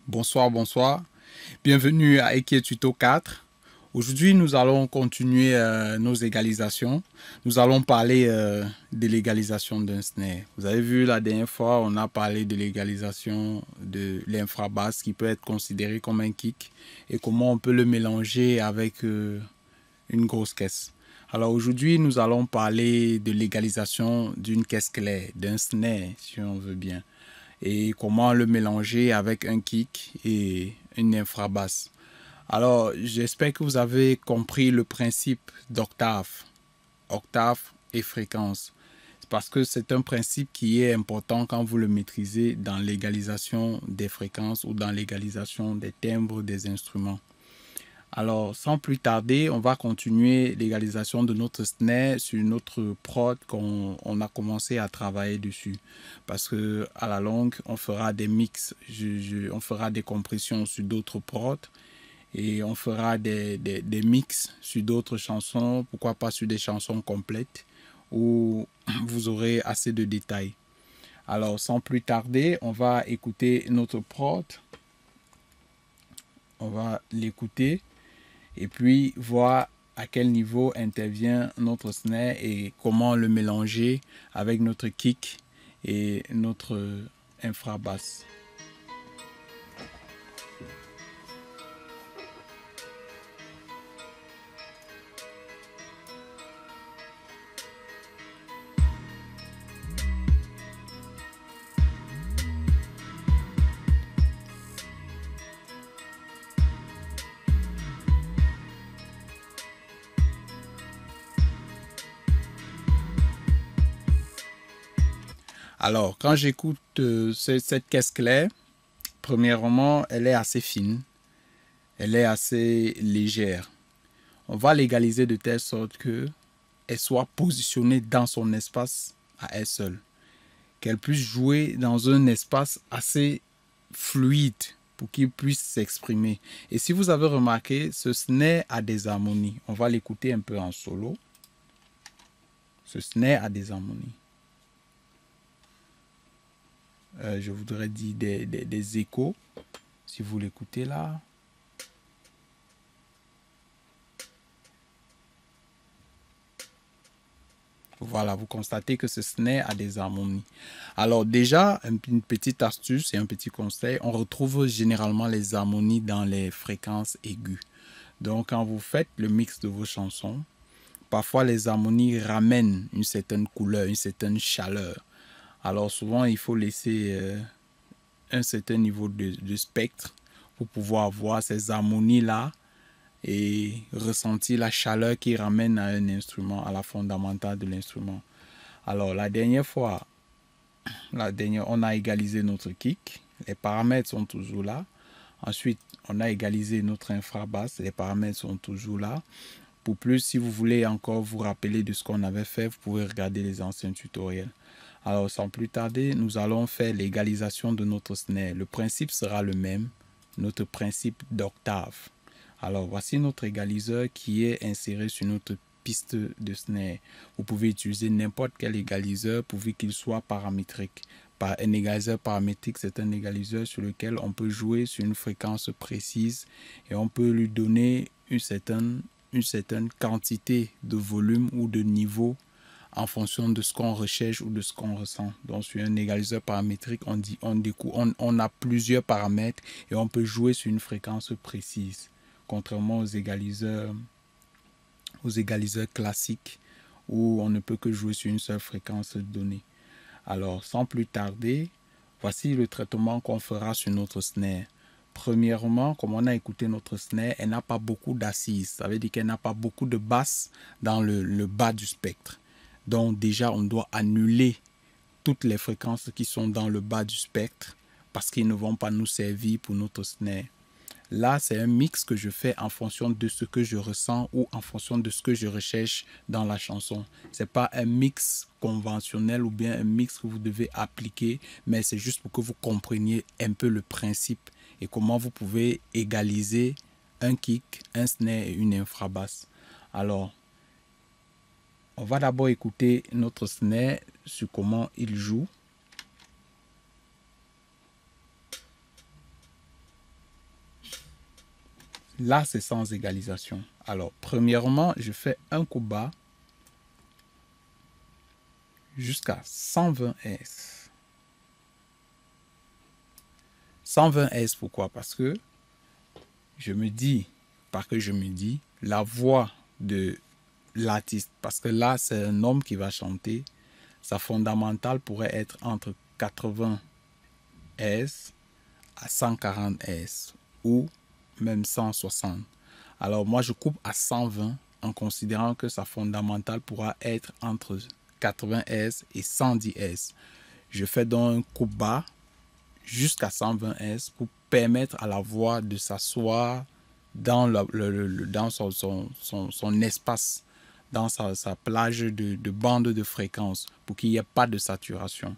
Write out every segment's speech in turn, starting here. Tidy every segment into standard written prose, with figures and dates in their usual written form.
Bonsoir, bonsoir. Bienvenue à Ekie Tuto 4. Aujourd'hui, nous allons continuer nos égalisations. Nous allons parler de l'égalisation d'un snare. Vous avez vu la dernière fois, on a parlé de l'égalisation de l'infrabasse qui peut être considéré comme un kick et comment on peut le mélanger avec une grosse caisse. Alors aujourd'hui, nous allons parler de l'égalisation d'une caisse claire, d'un snare si on veut bien, et comment le mélanger avec un kick et une infrabasse. Alors, j'espère que vous avez compris le principe d'octave, octave et fréquence. Parce que c'est un principe qui est important quand vous le maîtrisez dans l'égalisation des fréquences ou dans l'égalisation des timbres des instruments. Alors, sans plus tarder, on va continuer l'égalisation de notre snare sur notre prod qu'on a commencé à travailler dessus. Parce que à la longue, on fera des mix, on fera des compressions sur d'autres prods et on fera des mix sur d'autres chansons, pourquoi pas sur des chansons complètes où vous aurez assez de détails. Alors, sans plus tarder, on va écouter notre prod. On va l'écouter et puis voir à quel niveau intervient notre snare et comment le mélanger avec notre kick et notre infrabasse. Alors, quand j'écoute cette caisse claire, premièrement, elle est assez fine, elle est assez légère. On va l'égaliser de telle sorte qu'elle soit positionnée dans son espace à elle seule, qu'elle puisse jouer dans un espace assez fluide pour qu'il puisse s'exprimer. Et si vous avez remarqué, ce snare a des harmonies. On va l'écouter un peu en solo. Ce snare a des harmonies. Je voudrais dire des échos, si vous l'écoutez là. Voilà, vous constatez que ce snare a des harmonies. Alors déjà, une petite astuce et un petit conseil, on retrouve généralement les harmonies dans les fréquences aiguës. Donc quand vous faites le mix de vos chansons, parfois les harmonies ramènent une certaine couleur, une certaine chaleur. Alors souvent, il faut laisser un certain niveau de spectre pour pouvoir voir ces harmonies-là et ressentir la chaleur qui ramène à un instrument, à la fondamentale de l'instrument. Alors la dernière fois, on a égalisé notre kick, les paramètres sont toujours là. Ensuite, on a égalisé notre infrabasse, les paramètres sont toujours là. Pour plus, si vous voulez encore vous rappeler de ce qu'on avait fait, vous pouvez regarder les anciens tutoriels. Alors, sans plus tarder, nous allons faire l'égalisation de notre snare. Le principe sera le même, notre principe d'octave. Alors, voici notre égaliseur qui est inséré sur notre piste de snare. Vous pouvez utiliser n'importe quel égaliseur pourvu qu'il soit paramétrique. Un égaliseur paramétrique, c'est un égaliseur sur lequel on peut jouer sur une fréquence précise et on peut lui donner une certaine quantité de volume ou de niveau en fonction de ce qu'on recherche ou de ce qu'on ressent. Donc sur un égaliseur paramétrique, on a plusieurs paramètres et on peut jouer sur une fréquence précise, contrairement aux égaliseurs classiques où on ne peut que jouer sur une seule fréquence donnée. Alors sans plus tarder, voici le traitement qu'on fera sur notre snare. Premièrement, comme on a écouté notre snare, elle n'a pas beaucoup d'assises. Ça veut dire qu'elle n'a pas beaucoup de basses dans le bas du spectre. Donc déjà, on doit annuler toutes les fréquences qui sont dans le bas du spectre parce qu'ils ne vont pas nous servir pour notre snare. Là, c'est un mix que je fais en fonction de ce que je ressens ou en fonction de ce que je recherche dans la chanson. Ce n'est pas un mix conventionnel ou bien un mix que vous devez appliquer, mais c'est juste pour que vous compreniez un peu le principe et comment vous pouvez égaliser un kick, un snare et une infrabasse. Alors, on va d'abord écouter notre snare sur comment il joue. Là, c'est sans égalisation. Alors, premièrement, je fais un coup bas jusqu'à 120 Hz. 120 Hz, pourquoi? Parce que je me dis, la voix de l'artiste, parce que là, c'est un homme qui va chanter, sa fondamentale pourrait être entre 80 Hz à 140 Hz ou même 160. Alors moi, je coupe à 120 en considérant que sa fondamentale pourra être entre 80 Hz et 110 Hz. Je fais donc un coup bas jusqu'à 120 Hz pour permettre à la voix de s'asseoir dans, dans son espace, dans sa plage de bande de fréquence pour qu'il n'y ait pas de saturation.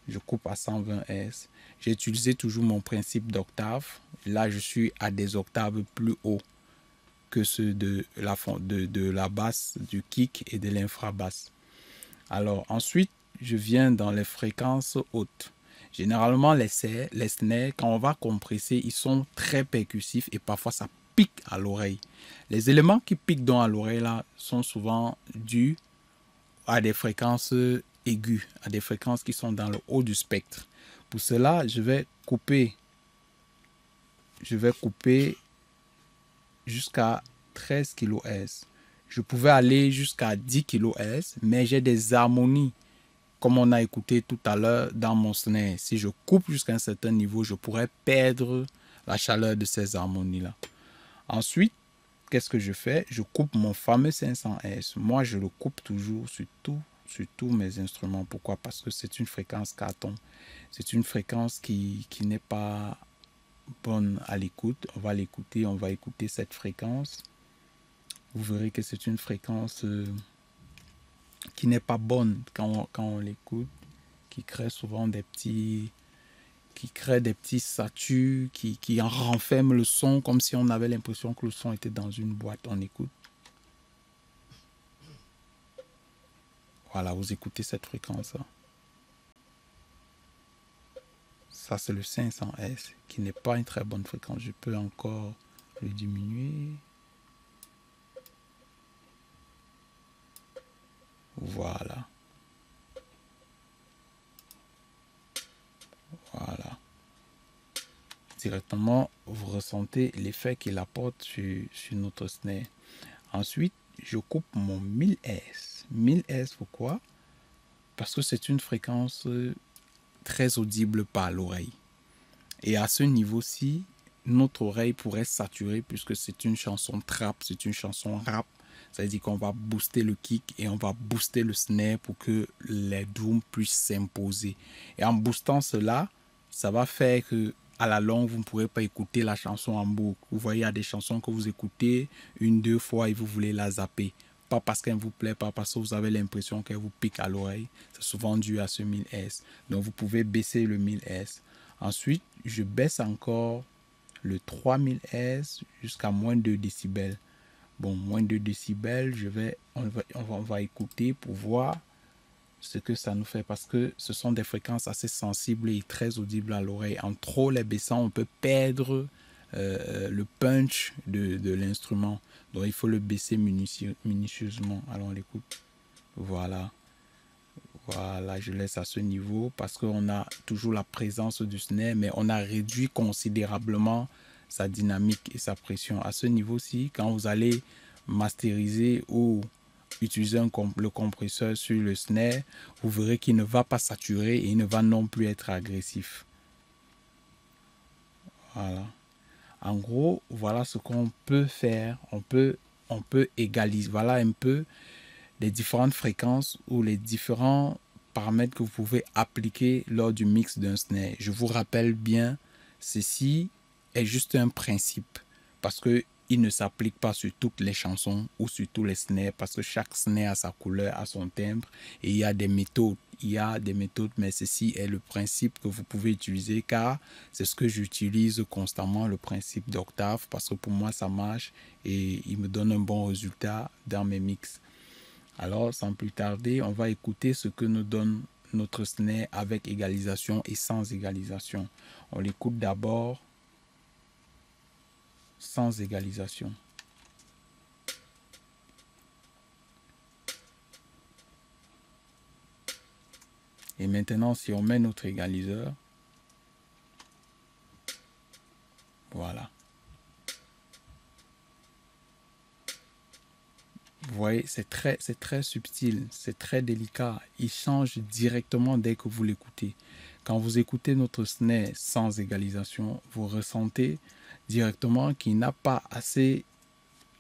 Je coupe à 120 Hz. J'ai utilisé toujours mon principe d'octave. Là, je suis à des octaves plus hauts que ceux de la basse, du kick et de l'infrabasse. Alors ensuite, je viens dans les fréquences hautes. Généralement, les snares, quand on va compresser, ils sont très percussifs et parfois ça pique à l'oreille. Les éléments qui piquent donc à l'oreille là sont souvent dus à des fréquences aiguës, à des fréquences qui sont dans le haut du spectre. Pour cela, je vais couper jusqu'à 13 kHz. Je pouvais aller jusqu'à 10 kHz, mais j'ai des harmonies, comme on a écouté tout à l'heure dans mon snare. Si je coupe jusqu'à un certain niveau, je pourrais perdre la chaleur de ces harmonies-là. Ensuite, qu'est-ce que je fais? Je coupe mon fameux 500 Hz. Moi, je le coupe toujours sur tous mes instruments. Pourquoi? Parce que c'est une fréquence carton. C'est une fréquence qui n'est pas bonne à l'écoute. On va l'écouter, on va écouter cette fréquence. Vous verrez que c'est une fréquence qui n'est pas bonne quand on l'écoute, qui crée souvent des petits satus, qui renferment le son comme si on avait l'impression que le son était dans une boîte. On écoute. Voilà, vous écoutez cette fréquence. Ça, c'est le 500 Hz, qui n'est pas une très bonne fréquence. Je peux encore le diminuer. Voilà. Voilà. Directement, vous ressentez l'effet qu'il apporte sur notre snare. Ensuite, je coupe mon 1000 Hz. 1000 Hz, pourquoi? Parce que c'est une fréquence très audible par l'oreille. Et à ce niveau-ci, notre oreille pourrait saturer puisque c'est une chanson trap, c'est une chanson rap. Ça veut dire qu'on va booster le kick et on va booster le snare pour que les drums puissent s'imposer. Et en boostant cela, ça va faire que à la longue, vous ne pourrez pas écouter la chanson en boucle. Vous voyez, il y a des chansons que vous écoutez une, deux fois et vous voulez la zapper. Pas parce qu'elle ne vous plaît, pas parce que vous avez l'impression qu'elle vous pique à l'oreille. C'est souvent dû à ce 1000 Hz. Donc, vous pouvez baisser le 1000 Hz. Ensuite, je baisse encore le 3000 Hz jusqu'à moins 2 décibels. Bon, moins 2 décibels, on va écouter pour voir ce que ça nous fait parce que ce sont des fréquences assez sensibles et très audibles à l'oreille. En trop les baissant, on peut perdre le punch de l'instrument. Donc, il faut le baisser minutieusement. Alors, on l'écoute. Voilà. Voilà, je laisse à ce niveau parce qu'on a toujours la présence du snare, mais on a réduit considérablement sa dynamique et sa pression. À ce niveau-ci, quand vous allez masteriser ou utiliser le compresseur sur le snare, vous verrez qu'il ne va pas saturer et il ne va non plus être agressif. Voilà. En gros, voilà ce qu'on peut faire. On peut égaliser. Voilà un peu les différentes fréquences ou les différents paramètres que vous pouvez appliquer lors du mix d'un snare. Je vous rappelle bien, ceci est juste un principe parce que il ne s'applique pas sur toutes les chansons ou sur tous les snares parce que chaque snare a sa couleur, a son timbre et il y a des méthodes. Mais ceci est le principe que vous pouvez utiliser car c'est ce que j'utilise constamment, le principe d'octave, parce que pour moi ça marche et il me donne un bon résultat dans mes mix. Alors sans plus tarder, on va écouter ce que nous donne notre snare avec égalisation et sans égalisation. On l'écoute d'abord sans égalisation. Et maintenant, si on met notre égaliseur, voilà. Vous voyez, c'est très subtil, c'est très délicat. Il change directement dès que vous l'écoutez. Quand vous écoutez notre snare sans égalisation, vous ressentez directement qu'il n'a pas assez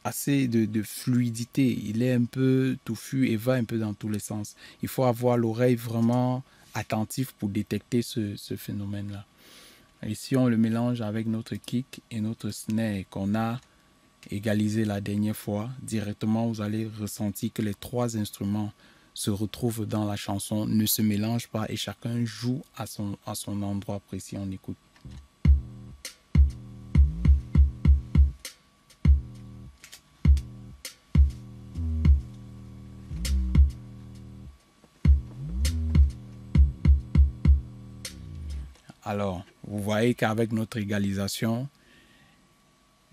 de fluidité. Il est un peu touffu et va un peu dans tous les sens. Il faut avoir l'oreille vraiment attentive pour détecter ce phénomène-là. Et si on le mélange avec notre kick et notre snare qu'on a égalisé la dernière fois, directement vous allez ressentir que les trois instruments se retrouvent dans la chanson, ne se mélangent pas et chacun joue à son endroit précis. On écoute. Alors, vous voyez qu'avec notre égalisation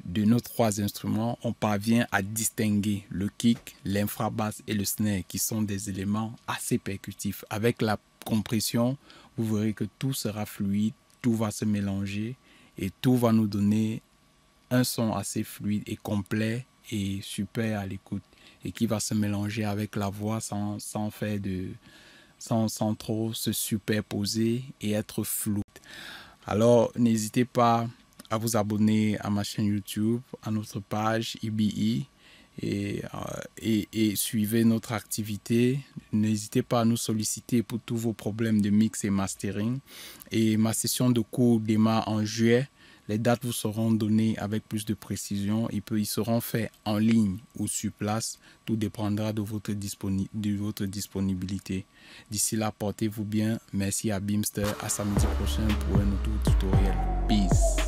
de nos trois instruments, on parvient à distinguer le kick, l'infrabasse et le snare qui sont des éléments assez percutifs. Avec la compression, vous verrez que tout sera fluide, tout va se mélanger et tout va nous donner un son assez fluide et complet et super à l'écoute et qui va se mélanger avec la voix sans trop se superposer et être flou. Alors, n'hésitez pas à vous abonner à ma chaîne YouTube, à notre page IBI et suivez notre activité. N'hésitez pas à nous solliciter pour tous vos problèmes de mix et mastering. Et ma session de cours démarre en juillet. Les dates vous seront données avec plus de précision. Ils seront faits en ligne ou sur place. Tout dépendra de votre disponibilité. D'ici là, portez-vous bien. Merci à Beamster. À samedi prochain pour un autre tutoriel. Peace.